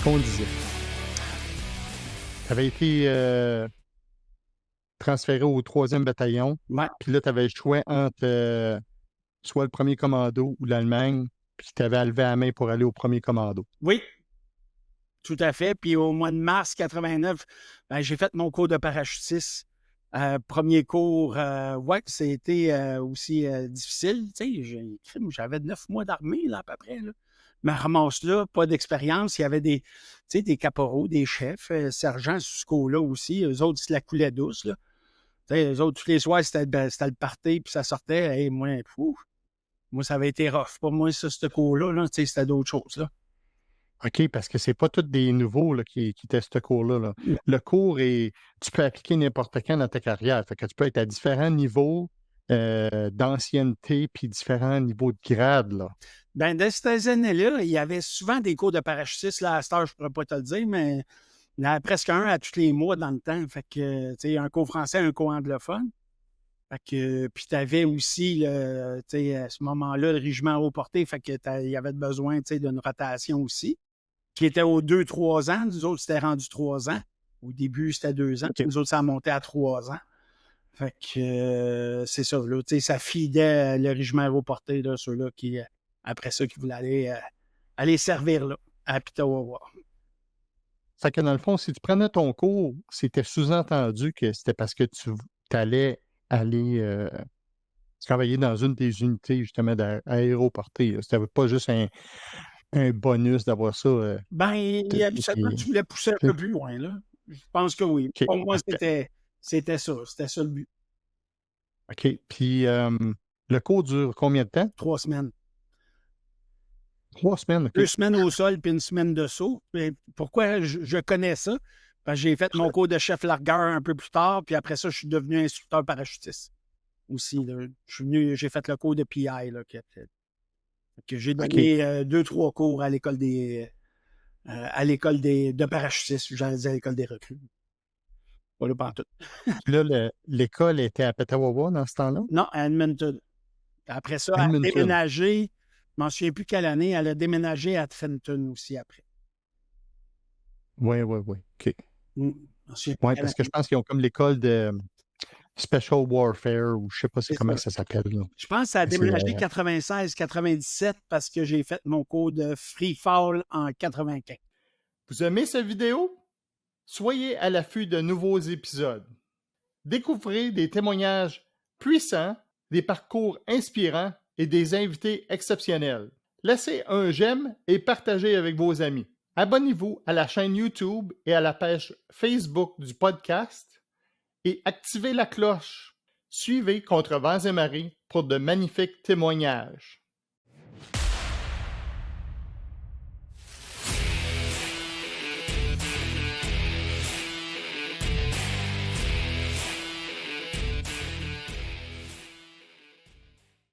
qu'on disait. Tu avais été transféré au 3e bataillon, Ouais. puis là, tu avais le choix entre soit le 1er commando ou l'Allemagne, puis tu avais à lever la main pour aller au 1er commando. Oui, tout à fait. Puis au mois de mars 89, j'ai fait mon cours de parachutiste. Premier cours, ouais, c'était aussi difficile. Tu sais, j'avais 9 mois d'armée, là, à peu près. Là. Je me ramasse là, pas d'expérience. Il y avait des, tu sais, des caporaux, des chefs, sergents sous ce cours-là aussi. Eux autres, c'est la coulée douce. Là. Tu sais, eux autres, tous les soirs, c'était le party, puis ça sortait. Hey, moi, ça avait été rough. Pour moi, ça, ce cours-là, là, tu sais, c'était d'autres choses. Là. OK, parce que c'est pas tous des nouveaux là, qui testent ce cours-là. Là. Le cours est. Tu peux appliquer n'importe quand dans ta carrière. Fait que tu peux être à différents niveaux d'ancienneté puis différents niveaux de grade. Là. Ben, dans ces années-là, il y avait souvent des cours de parachutistes. Là, à cette heure, je ne pourrais pas te le dire, mais il y en avait presque un à tous les mois dans le temps. Fait que, tu sais, un cours français, un cours anglophone. Fait que, puis tu avais aussi, tu sais, à ce moment-là, le régiment haut porté. Fait que il y avait besoin, tu sais, d'une rotation aussi, qui était aux 2-3 ans. Nous autres, c'était rendu 3 ans. Au début, c'était 2 ans. OK. Nous autres, ça a monté à 3 ans. Fait que c'est ça, là, tu sais, ça fidait le régiment aéroporté, là, ceux-là qui, après ça, qui voulaient aller servir là, à Pitawawa. Fait que dans le fond, si tu prenais ton cours, c'était sous-entendu que c'était parce que tu allais aller travailler dans une des unités, justement, d'aéroportée. C'était pas juste un bonus d'avoir ça. Ben, habituellement, tu voulais pousser un peu plus loin, là. Je pense que oui. OK, Pour moi, parfait. c'était ça. C'était ça le but. OK. Puis le cours dure combien de temps? 3 semaines. 3 semaines, OK. 2 semaines au sol puis une semaine de saut. Mais pourquoi je connais ça? Parce que j'ai fait mon cours de chef largueur un peu plus tard, puis après ça, je suis devenu instructeur parachutiste aussi. Là. J'ai fait le cours de PI, là, que j'ai donné 2-3 cours à l'école de parachutistes. J'allais dire à l'école des recrues. Pas là pantoute. Puis là, l'école était à Petawawa dans ce temps-là? Non, à Edmonton. Après ça, elle a Edmonton. déménagé. Je m'en souviens plus quelle année. Elle a déménagé à Trenton aussi après. Oui, oui, oui. OK. Je m'en souviens plus Oui, quelle parce que je année. pense qu'ils ont comme l'école de Special Warfare ou je sais pas C'est comment ça. ça s'appelle. Là. Je pense que ça a C'est déménagé 96-97 parce que j'ai fait mon cours de free fall en 95. Vous aimez cette vidéo? Soyez à l'affût de nouveaux épisodes. Découvrez des témoignages puissants, des parcours inspirants et des invités exceptionnels. Laissez un j'aime et partagez avec vos amis. Abonnez-vous à la chaîne YouTube et à la page Facebook du podcast et activez la cloche. Suivez Contre vents et marées pour de magnifiques témoignages.